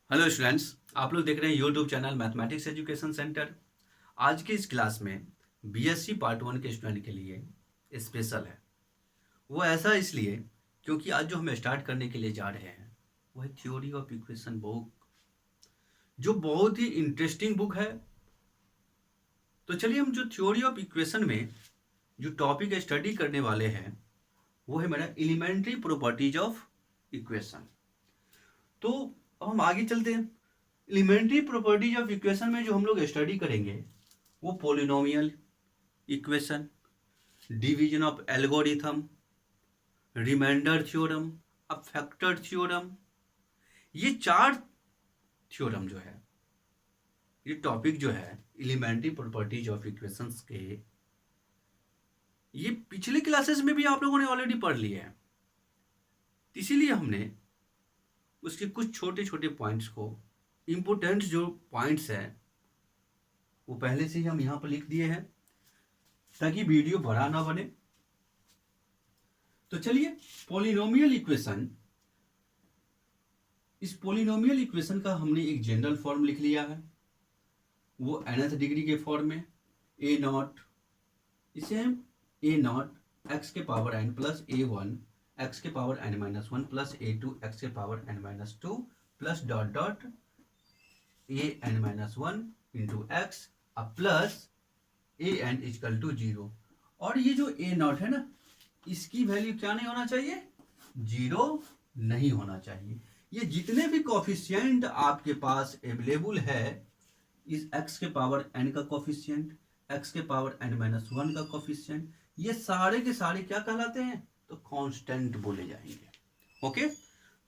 Hello students, आप लोग देख रहे हैं YouTube channel mathematics education centre. आज की इस क्लास में बीएससी पार्ट 1 के स्टूडेंट के लिए स्पेशल है। वो ऐसा इसलिए क्योंकि आज जो हम स्टार्ट करने के लिए जा रहे हैं वो है थ्योरी ऑफ इक्वेशन बुक, जो बहुत ही इंटरेस्टिंग बुक है। तो चलिए, हम जो थ्योरी ऑफ इक्वेशन में जो टॉपिक स्टडी करने वाले हैं वो है मेरा एलिमेंट्री प्रॉपर्टीज ऑफ इक्वेशन। तो अब हम आगे चलते हैं। एलिमेंट्री प्रॉपर्टीज ऑफ इक्वेशन में जो हम लोग स्टडी करेंगे वो polynomial equation, division of algorithm, remainder theorem, अब फैक्टर थ्योरम। ये चार थ्योरम जो है, ये टॉपिक जो है एलिमेंट्री प्रॉपर्टीज ऑफ इक्वेशंस के, ये पिछले क्लासेस में भी आप लोगों ने ऑलरेडी पढ़ लिए हैं। इसीलिए हमने उसके कुछ छोटे छोटे पॉइंट्स को, इम्पोर्टेंट जो पॉइंट्स हैं वो पहले से ही हम यहाँ पर लिख दिए हैं ताकि वीडियो बड़ा ना बने। तो चलिए, पॉलिनोमियल इक्वेशन, इस पॉलिनोमियल इक्वेशन का हमने एक जनरल फॉर्म लिख लिया है, वो nth डिग्री के फॉर्म में ए नॉट, इसे हम ए नॉट एक्स के power n plus a one x के power n minus one plus a two x के power n minus two plus dot dot a n minus one into x अब plus a n equal to zero. और ये जो ए not है ना, इसकी value क्या नहीं होना चाहिए, जीरो नहीं होना चाहिए। ये जितने भी कॉफिशिएंट आपके पास अवेलेबल है, इस x के पावर n का कॉफिशिएंट, x के पावर n माइनस वन का कॉफिशिएंट, ये सारे के सारे क्या कहलाते हैं, तो कांस्टेंट बोले जाएंगे। ओके,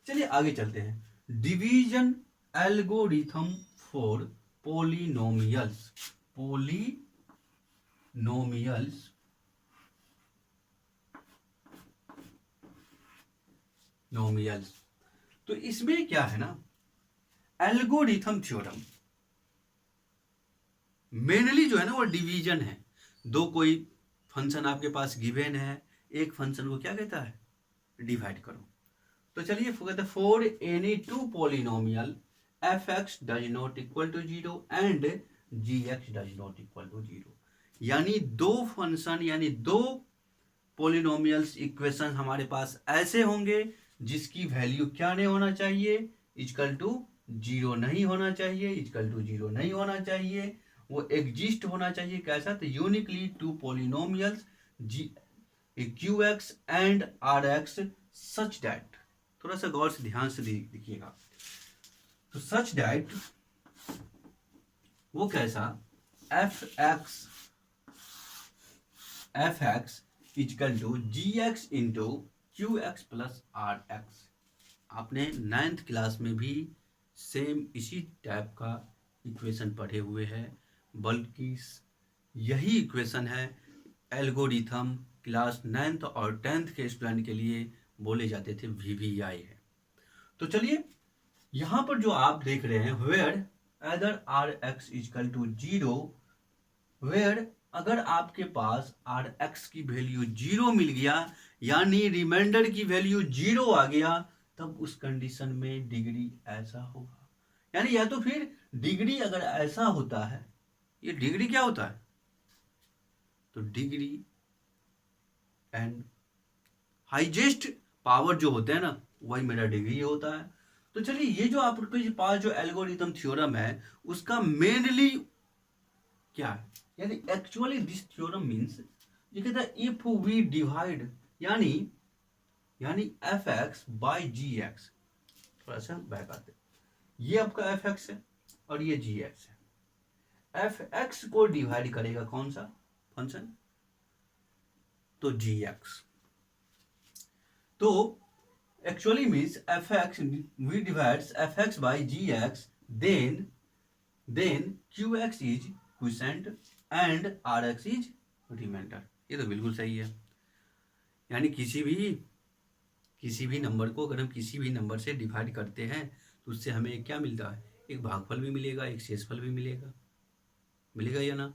चलिए आगे चलते हैं। डिवीजन एल्गोरिथम फॉर पोलिनोमियल्स, नोमियल्स। तो इसमें क्या है ना, एल्गोरिथम थ्योरम मेनली जो है ना वो डिवीजन है। दो कोई फंक्शन आपके पास गिवन है, एक फंक्शन को क्या कहता है, डिवाइड करो। तो चलिए, कहते हैं for any two polynomial f x does not equal to zero and g x does not equal to zero. यानी दो फंक्शन, यानी दो पॉलिनोमियल्स इक्वेशन हमारे पास ऐसे होंगे जिसकी वैल्यू क्या नहीं होना चाहिए, इक्वल टू जीरो नहीं होना चाहिए, इक्वल टू जीरो नहीं होना चाहिए, वो एग्जिस्ट होना चाहिए। कैसा, तो uniquely two polynomials g q x and r x such that, थोड़ा सा गौर से ध्यान से देखिएगा, तो सच दैट वो कैसा, f x equal to g x into q x plus r x. आपने 9th क्लास में भी सेम इसी टाइप का इक्वेशन पढ़े हुए हैं, बल्कि यही इक्वेशन है एल्गोरिथम क्लास 9th और 10th के स्टूडेंट के लिए बोले जाते थे VVI है। तो चलिए, यहाँ पर जो आप देख रहे हैं, where other are x equal to zero, where अगर आपके पास आर एक्स की वैल्यू जीरो मिल गया, यानी रिमाइंडर की वैल्यू जीरो आ गया, तब उस कंडीशन में डिग्री ऐसा होगा। यानी या तो फिर डिग्री अगर ऐसा होता है, ये डिग्री क्या होता है, तो डिग्री एंड हाईएस्ट पावर जो होते हैं ना, वही मेरा डिग्री होता है। तो चलिए, ये जो आपके पास जो एल्गोरिथम थ्योरम है उसका मेनली क्या है, यानी एक्चुअली दिस थ्योरम मींस, ये कहता है इफ वी डिवाइड, यानी f x by g x. थोड़ा सा बैक आते, ये आपका एफ एक्स है और ये जी एक्स है। एफ एक्स को डिवाइड करेगा कौन सा फंक्शन, तो जी एक्स। तो actually means f x, we divides f x by g x, then q x is quotient and r x is remainder. ये तो बिल्कुल सही है। यानी किसी भी नंबर को अगर हम किसी भी नंबर से डिवाइड करते हैं तो उससे हमें क्या मिलता है, एक भागफल भी मिलेगा, एक शेषफल भी मिलेगा या ना।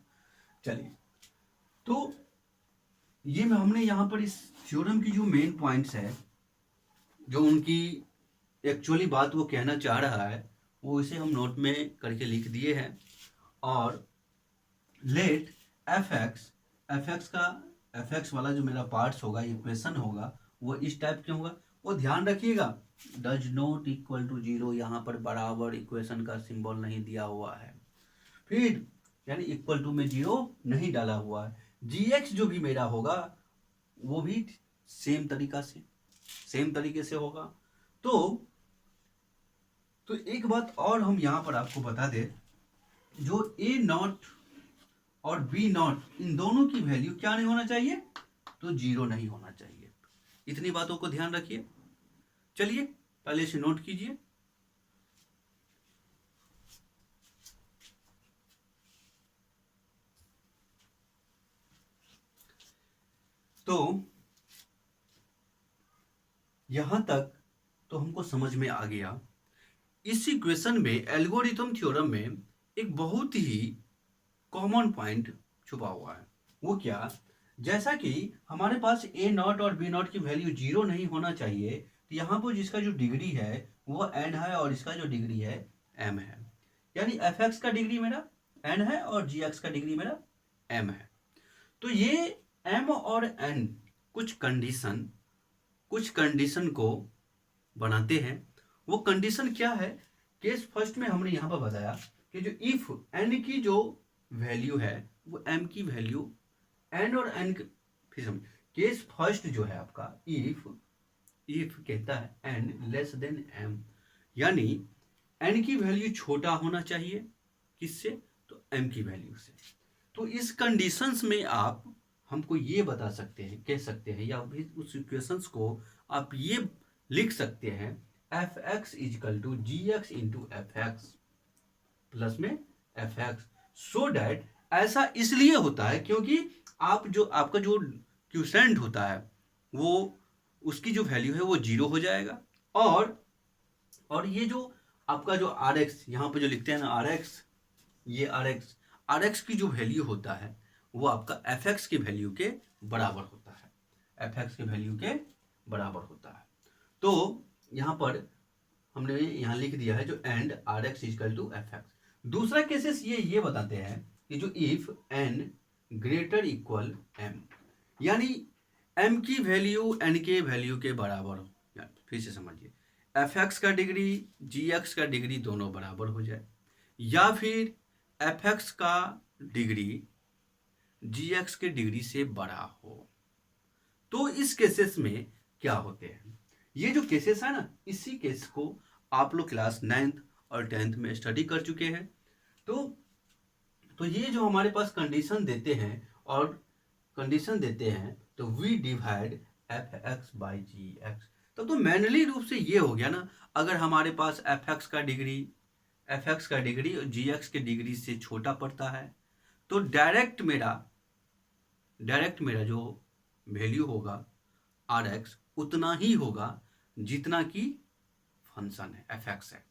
चलिए, तो ये हमने यहाँ पर इस थ्योरम की जो मेन पॉइंट्स है, जो उनकी एक्चुअली बात वो कहना चाह रहा है, वो इसे हम नोट में करके लिख दिए हैं। और लेट एफ एक्स वाला जो मेरा पार्ट्स होगा, इक्वेशन होगा, वो इस टाइप के होगा। वो ध्यान रखिएगा, डज नॉट इक्वल टू 0, यहाँ पर बराबर इक्वेशन का सिंबल नहीं दिया हुआ है। फिर यानी इक्वल टू में 0 नहीं डाला हुआ है। gx जो भी मेरा होगा वो भी सेम तरीके से होगा। तो एक बात और हम यहाँ पर आपको बता दें, जो a नॉट और b नॉट इन दोनों की वैल्यू क्या नहीं होना चाहिए, तो 0 नहीं होना चाहिए। इतनी बातों को ध्यान रखिए। चलिए पहले इसे नोट कीजिए। तो यहां तक तो हमको समझ में आ गया। इस इक्वेशन में, एल्गोरिथम थ्योरम में, एक बहुत ही कॉमन पॉइंट छुपा हुआ है। वो क्या? जैसा कि हमारे पास a नॉट और b नॉट की वैल्यू 0 नहीं होना चाहिए, तो यहाँ पर जिसका जो डिग्री है वो n है और इसका जो डिग्री है m है। यानी f(x) का डिग्री मेरा n है और gx का डिग्री मेरा m है। तो ये m और n कुछ कंडीशन को बनाते हैं। वो कंडीशन क्या है? केस फर्स्ट में हमने यहाँ पर बताया कि जो इफ n की जो वैल्यू है वो m की वैल्यू n और n, फिर समझ, केस फर्स्ट जो है आपका इफ कहता है n लेस देन m, यानी n की वैल्यू छोटा होना चाहिए किससे? तो m की वैल्यू से। तो इस कंडीशंस में आप हमको ये बता सकते हैं, कह सकते हैं, या भी उस इक्वेशंस को आप ये लिख सकते हैं, f x is equal to g x into f x plus में एफ एक्स। सो डैट, ऐसा इसलिए होता है क्योंकि आपका जो क्यूसेंट होता है वो, उसकी जो वैल्यू है वो 0 हो जाएगा। और ये जो आपका जो आर एक्स यहाँ पे जो लिखते हैं ना, आर एक्स, ये आर एक्स की जो वैल्यू होता है वो आपका एफ एक्स की वैल्यू के बराबर होता है, एफ एक्स की वैल्यू के बराबर होता है। तो यहाँ पर हमने यहाँ लिख दिया है जो and r x is equal to f x. दूसरा केसेस ये बताते हैं कि जो if n greater equal m, यानी एम की वैल्यू एन के वैल्यू के बराबर हो। फिर से समझिए, एफ एक्स का डिग्री जी एक्स का डिग्री दोनों बराबर हो जाए, या फिर एफ एक्स का डिग्री जी एक्स के डिग्री से बड़ा हो। तो इस केसेस में क्या होते हैं? ये जो केसेस है ना, इसी केस को आप लोग क्लास 9th और 10th में स्टडी कर चुके हैं। तो ये जो हमारे पास कंडीशन देते हैं तो we divide f x by g x. तो मैनुअली रूप से ये हो गया ना, अगर हमारे पास एफ एक्स का डिग्री और जी एक्स के डिग्री से छोटा पड़ता है तो डायरेक्ट मेरा जो वैल्यू होगा आर एक्स उतना ही होगा जितना कि फंक्शन है एफ एक्स है।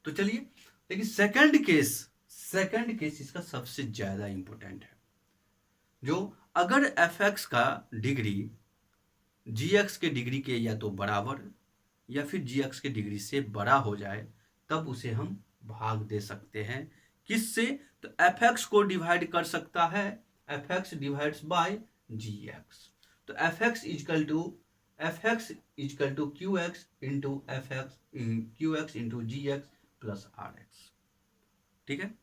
तो चलिए, लेकिन सेकंड केस इसका सबसे ज्यादा इंपॉर्टेंट है, जो अगर एफ एक्स का डिग्री जी एक्स के डिग्री के या तो बराबर या फिर जी एक्स के डिग्री से बड़ा हो जाए, तब उसे हम भाग दे सकते हैं। किससे? तो एफ एक्स को डिवाइड कर सकता है, f x divides by g x. तो f x is equal to q x into g x plus r x. ठीक है।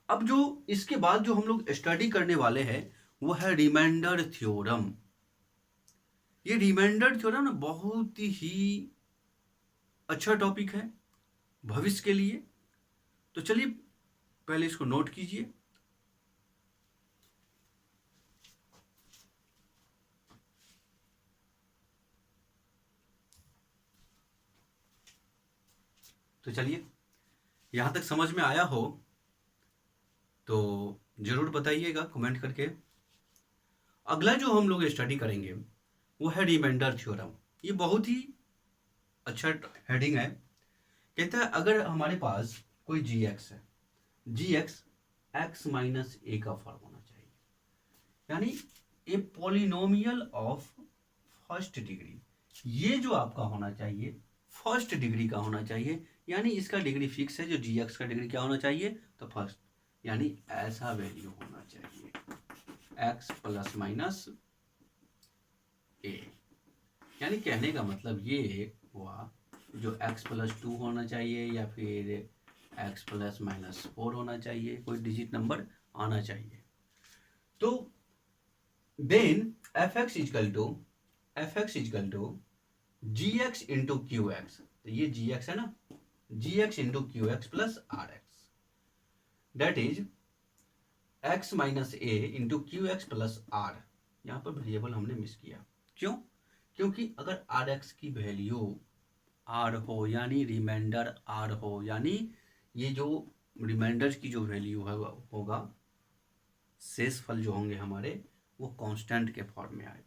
अब जो इसके बाद जो हम लोग स्टडी करने वाले हैं वो है रिमाइंडर थ्योरम। ये रिमाइंडर थ्योरम ना बहुत ही अच्छा टॉपिक है भविष्य के लिए। तो चलिए पहले इसको नोट कीजिए। तो चलिए, यहां तक समझ में आया हो तो जरूर बताइएगा कमेंट करके। अगला जो हम लोग स्टडी करेंगे वो है रिमाइंडर थ्योरम। ये बहुत ही अच्छा हेडिंग है। कहता है अगर हमारे पास कोई जी एक्स है, जी एक्स एक्स माइनस ए का फॉर्म होना चाहिए, यानी a polynomial of first degree. ये जो आपका होना चाहिए फर्स्ट डिग्री का होना चाहिए, यानी इसका डिग्री फिक्स है, जो जी एक्स का डिग्री क्या होना चाहिए, तो फर्स्ट, यानी ऐसा वैल्यू होना चाहिए एक्स प्लस माइनस ए। यानी कहने का मतलब ये हुआ, जो x प्लस 2 होना चाहिए या फिर x प्लस माइनस 4 होना चाहिए, कोई डिजिट नंबर आना चाहिए। तो then f x is equal to g x into q x, तो ये जी एक्स है ना, g x into q x plus r x, that is x minus a into q x plus r. यहाँ पर variable हमने miss किया, क्यों? क्योंकि अगर आर एक्स की वैल्यू आर हो, यानी रिमाइंडर आर हो, यानी ये जो रिमाइंडर की जो वैल्यू है होगा, शेष फल जो होंगे हमारे, वो कांस्टेंट के फॉर्म में आए,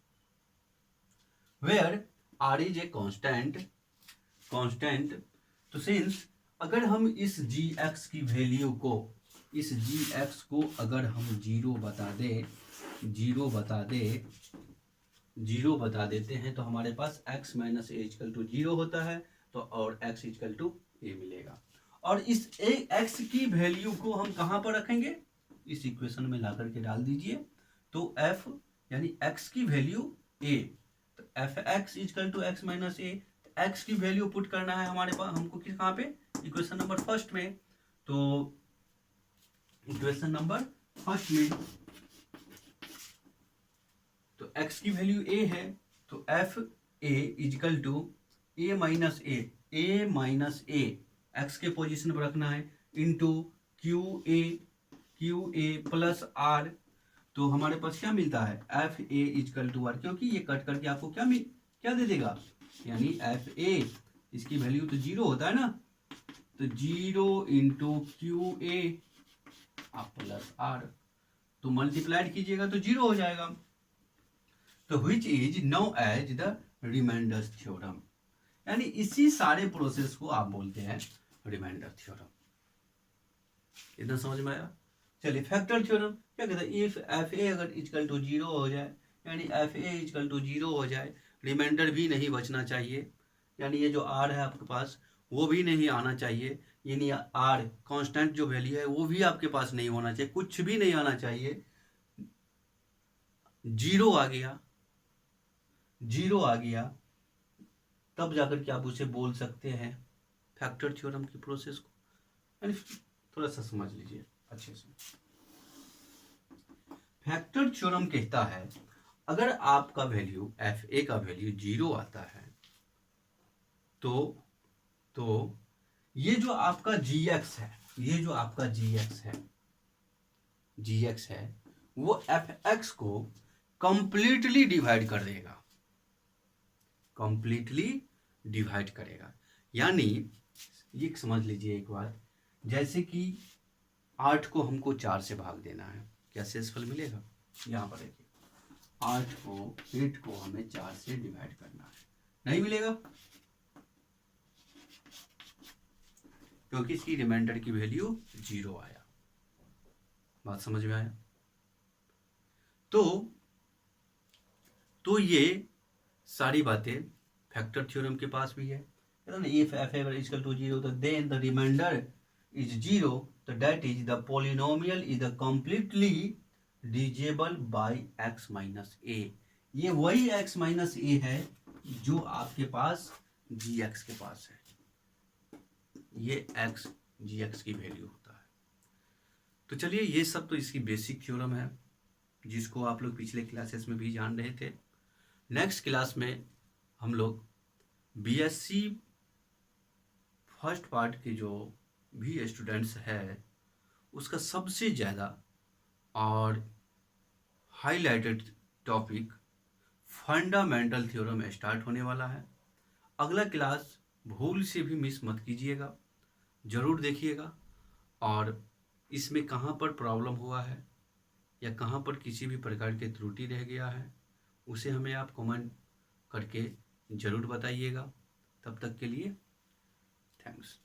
where r is a constant. तो सिंस अगर हम इस जी एक्स की वैल्यू को, इस जी एक्स को अगर हम जीरो बता देते हैं, तो हमारे पास x minus a is equal to zero होता है, तो और x इजकल टू ए मिलेगा। और इस x की वैल्यू को हम कहाँ पर रखेंगे, इस इक्वेशन में ला करके डाल दीजिए, तो f यानी x की वैल्यू a, तो f x is equal to x minus a, x की वैल्यू पुट करना है हमारे पास, हमको किस कहाँ पे, इक्वेशन नंबर फर्स्ट में। तो इक्वेशन नंबर फर्स्ट में तो x की वैल्यू a है, तो f a is equal to a minus a x के पोजीशन पर रखना है, into q a plus r. तो हमारे पास क्या मिलता है, f a is equal to r, क्योंकि ये कट करके आपको क्या दे देगा, यानी एफ ए, इसकी वैल्यू तो जीरो होता है ना, तो zero into q a plus r, तो मल्टीप्लाइड कीजिएगा तो जीरो हो जाएगा। तो which is known as the remainder theorem, यानी इसी सारे प्रोसेस को आप बोलते हैं रिमाइंडर थ्योरम। इतना समझ में आया? चलिए फैक्टर थ्योरम क्या कहता है, इफ एफ ए अगर इजकल टू जीरो हो जाए, यानी f a is equal to zero हो जाए, रिमाइंडर भी नहीं बचना चाहिए, यानी ये जो आर है आपके पास वो भी नहीं आना चाहिए, यानी आर कांस्टेंट जो वैल्यू है वो भी आपके पास नहीं होना चाहिए, कुछ भी नहीं आना चाहिए, जीरो आ गया, तब जाकर के आप उसे बोल सकते हैं फैक्टर थ्योरम की प्रोसेस को। यानी थोड़ा सा समझ लीजिए अच्छे से। फैक्टर थ्योरम कहता है अगर आपका वैल्यू एफ ए का वैल्यू जीरो आता है, तो ये जो आपका जी एक्स है, वो एफ एक्स को कंप्लीटली डिवाइड करेगा। यानी ये समझ लीजिए एक बात, जैसे कि 8 को हमको 4 से भाग देना है, क्या शेषफल मिलेगा? यहाँ पर देखिए 8 को हमें 4 से डिवाइड करना है, नहीं मिलेगा, क्योंकि इसकी रिमाइंडर की वैल्यू जीरो आया। बात समझ में आया? तो ये सारी बातें फैक्टर थ्योरम के पास भी है। If f equal to zero, तो then the reminder is zero, तो that is the polynomial is the completely divisible by x minus a. ये वही एक्स माइनस ए है जो आपके पास जी एक्स के पास है, ये एक्स जी एक्स की वैल्यू होता है। तो चलिए ये सब तो इसकी बेसिक थ्योरम है, जिसको आप लोग पिछले क्लासेस में भी जान रहे थे। नेक्स्ट क्लास में हम लोग बीएससी फर्स्ट पार्ट के जो भी स्टूडेंट्स है, उसका सबसे ज़्यादा और highlighted topic fundamental theorem start होने वाला है। अगला क्लास भूल से भी मिस मत कीजिएगा, ज़रूर देखिएगा, और इसमें कहाँ पर प्रॉब्लम हुआ है या कहाँ पर किसी भी प्रकार की त्रुटि रह गया है, उसे हमें आप कमेंट करके ज़रूर बताइएगा। तब तक के लिए थैंक्स।